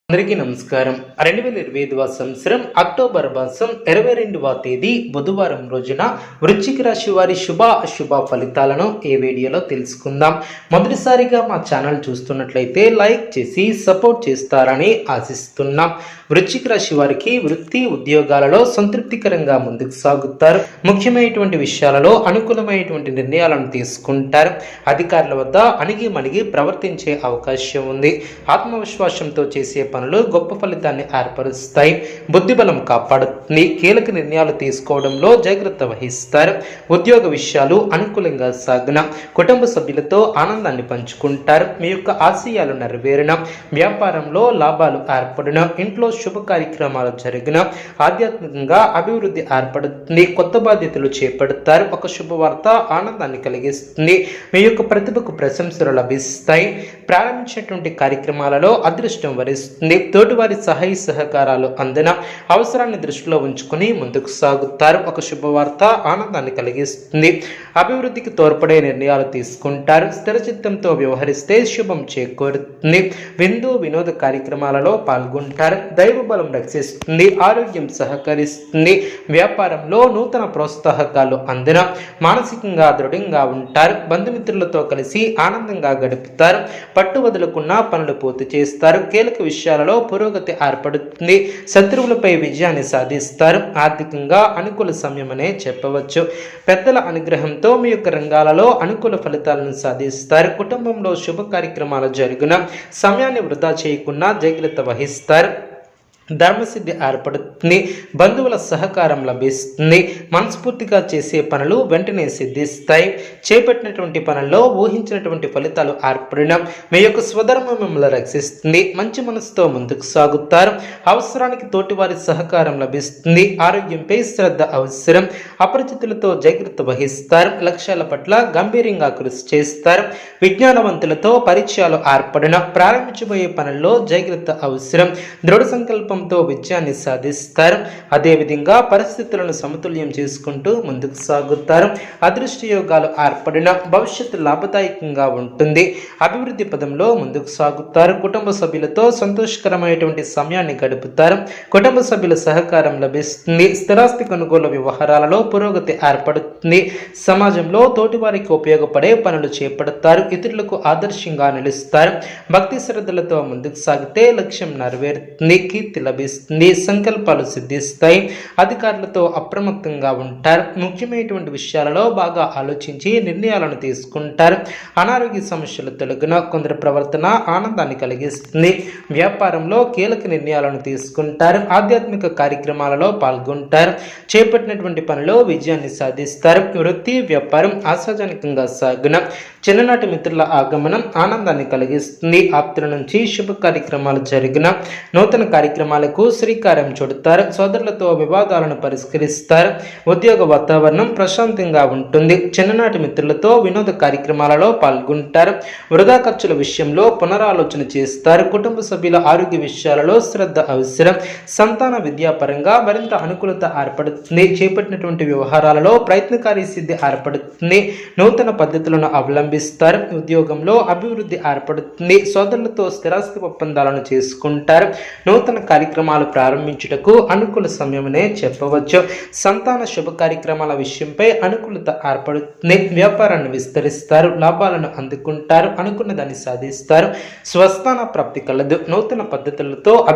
అందరికీ నమస్కారం. 2025వ సంవత్సరం అక్టోబర్ మాసం 22వ తేదీ బుధవారం రోజున వృశ్చిక రాశి వారి శుభ అశుభ ఫలితాలను ఈ వీడియోలో తెలుసుకుందాం. మొదటిసారిగా మా ఛానల్ చూస్తున్నట్లయితే లైక్ చేసి సపోర్ట్ చేస్తారని ఆశిస్తున్నాం. వృశ్చిక రాశి వారికి వృత్తి ఉద్యోగాలలో సంతృప్తికరంగా ముందుకు సాగుతారు. ముఖ్యమైనటువంటి విషయాలలో అనుకూలమైనటువంటి నిర్ణయాలను తీసుకుంటారు. అధికారుల వద్ద అణిగి మణిగి ప్రవర్తించే అవకాశం ఉంది. ఆత్మవిశ్వాసంతో చేసే పనులు గొప్ప ఫలితాన్ని ఏర్పరుస్తాయి. బుద్ధిబలం కాపాడుతుంది. కీలక నిర్ణయాలు తీసుకోవడంలో జాగ్రత్త వహిస్తారు. ఉద్యోగ విషయాలు అనుకూలంగా సాగున కుటుంబ సభ్యులతో ఆనందాన్ని పంచుకుంటారు. మీ యొక్క ఆశయాలు నెరవేరిన వ్యాపారంలో లాభాలు ఏర్పడిన ఇంట్లో శుభ కార్యక్రమాలు జరిగిన ఆధ్యాత్మికంగా అభివృద్ధి ఏర్పడుతుంది. కొత్త బాధ్యతలు చేపడతారు. ఒక శుభవార్త ఆనందాన్ని కలిగిస్తుంది. మీ యొక్క ప్రతిభకు ప్రశంసలు లభిస్తాయి. ప్రారంభించినటువంటి కార్యక్రమాలలో అదృష్టం వరిస్తుంది. తోటివారి సహాయ సహకారాలు అందిన అవసరాన్ని దృష్టిలో ఉంచుకుని ముందుకు సాగుతారు. ఒక శుభవార్త ఆనందాన్ని కలిగిస్తుంది. అభివృద్ధికి తోడ్పడే నిర్ణయాలు తీసుకుంటారు. స్థిరచిత్తంతో వ్యవహరిస్తే శుభం చేకూరుతుంది. విందు వినోద కార్యక్రమాలలో పాల్గొంటారు. దైవ బలం రక్షిస్తుంది. ఆరోగ్యం సహకరిస్తుంది. వ్యాపారంలో నూతన ప్రోత్సాహకాలు అందిన మానసికంగా దృఢంగా ఉంటారు. బంధుమిత్రులతో కలిసి ఆనందంగా గడుపుతారు. పట్టు వదులుకున్న పనులు పూర్తి చేస్తారు. కీలక విషయాలలో పురోగతి ఏర్పడుతుంది. శత్రువులపై విజయాన్ని సాధిస్తారు. ఆర్థికంగా అనుకూల సమయమనే చెప్పవచ్చు. పెద్దల అనుగ్రహంతో మీ యొక్క రంగాలలో అనుకూల ఫలితాలను సాధిస్తారు. కుటుంబంలో శుభ కార్యక్రమాలు జరిగిన సమయాన్ని వృధా చేయకుండా జాగ్రత్త వహిస్తారు. ధర్మసిద్ధి ఏర్పడుతుంది. బంధువుల సహకారం లభిస్తుంది. మనస్ఫూర్తిగా చేసే పనులు వెంటనే సిద్ధిస్తాయి. చేపట్టినటువంటి పనుల్లో ఊహించినటువంటి ఫలితాలు ఏర్పడిన మీ యొక్క స్వధర్మం మిమ్మల్ని రక్షిస్తుంది. మంచి మనసుతో ముందుకు సాగుతారు. అవసరానికి తోటివారి సహకారం లభిస్తుంది. ఆరోగ్యంపై శ్రద్ధ అవసరం. అపరిచితులతో జాగ్రత్త వహిస్తారు. లక్ష్యాల పట్ల గంభీరంగా కృషి చేస్తారు. విజ్ఞానవంతులతో పరిచయాలు ఏర్పడిన ప్రారంభించబోయే పనుల్లో జాగ్రత్త అవసరం. దృఢ సంకల్పం విజయాన్ని సాధిస్తారు. అదేవిధంగా పరిస్థితులను సమతుల్యం చేసుకుంటూ ముందుకు సాగుతారు. అదృష్ట యోగాలు ఏర్పడిన భవిష్యత్తు లాభదాయకంగా ఉంటుంది. అభివృద్ధి పదంలో ముందుకు సాగుతారు. కుటుంబ సభ్యులతో సంతోషకరమైనటువంటి సమయాన్ని గడుపుతారు. కుటుంబ సభ్యుల సహకారం లభిస్తుంది. స్థిరాస్తి కొనుగోలు వ్యవహారాలలో పురోగతి ఏర్పడుతుంది. సమాజంలో తోటివారికి ఉపయోగపడే పనులు చేపడతారు. ఇతరులకు ఆదర్శంగా నిలుస్తారు. భక్తి శ్రద్ధలతో ముందుకు సాగితే లక్ష్యం నెరవేరుతుంది. కీర్తి లభిస్తుంది. సంకల్పాలు సిద్ధిస్తాయి. అధికారులతో అప్రమత్తంగా ఉంటారు. ముఖ్యమైనటువంటి విషయాలలో బాగా ఆలోచించి నిర్ణయాలను తీసుకుంటారు. అనారోగ్య సమస్యలు తొలగిన కొందరి ప్రవర్తన ఆనందాన్ని కలిగిస్తుంది. వ్యాపారంలో కీలక నిర్ణయాలను తీసుకుంటారు. ఆధ్యాత్మిక కార్యక్రమాలలో పాల్గొంటారు. చేపట్టినటువంటి పనిలో విజయాన్ని సాధిస్తారు. వృత్తి వ్యాపారం ఆశాజనకంగా సాగున చిన్ననాటి మిత్రుల ఆగమనం ఆనందాన్ని కలిగిస్తుంది. ఆప్తుల నుంచి శుభ కార్యక్రమాలు జరిగిన నూతన కార్యక్రమాలకు శ్రీకారం చుడతారు. సోదరులతో వివాదాలను పరిష్కరిస్తారు. ఉద్యోగ వాతావరణం ప్రశాంతంగా ఉంటుంది. చిన్ననాటి మిత్రులతో వినోద కార్యక్రమాలలో పాల్గొంటారు. వృధా ఖర్చుల విషయంలో పునరాలోచన చేస్తారు. కుటుంబ సభ్యుల ఆరోగ్య విషయాలలో శ్రద్ధ అవసరం. సంతాన విద్యాపరంగా మరింత అనుకూలత ఏర్పడుతుంది. చేపట్టినటువంటి వ్యవహారాలలో ప్రయత్నకారి సిద్ధి ఏర్పడుతుంది. నూతన పద్ధతులను అవలంబిస్తారు. ఉద్యోగంలో అభివృద్ధి ఏర్పడుతుంది. సోదరులతో స్థిరాస్తి ఒప్పందాలను చేసుకుంటారు. నూతన కార్యక్రమాలు ప్రారంభించుటకు అనుకూల సమయమనే చెప్పవచ్చు. సంతాన శుభ కార్యక్రమాల విషయంపై అనుకూలత ఏర్పడుతుంది. వ్యాపారాన్ని విస్తరిస్తారు. లాభాలను అందుకుంటారు. అనుకున్న దాన్ని సాధిస్తారు. స్వస్థాన ప్రాప్తి కలదు. నూతన పద్ధతులతో అభివృద్ధి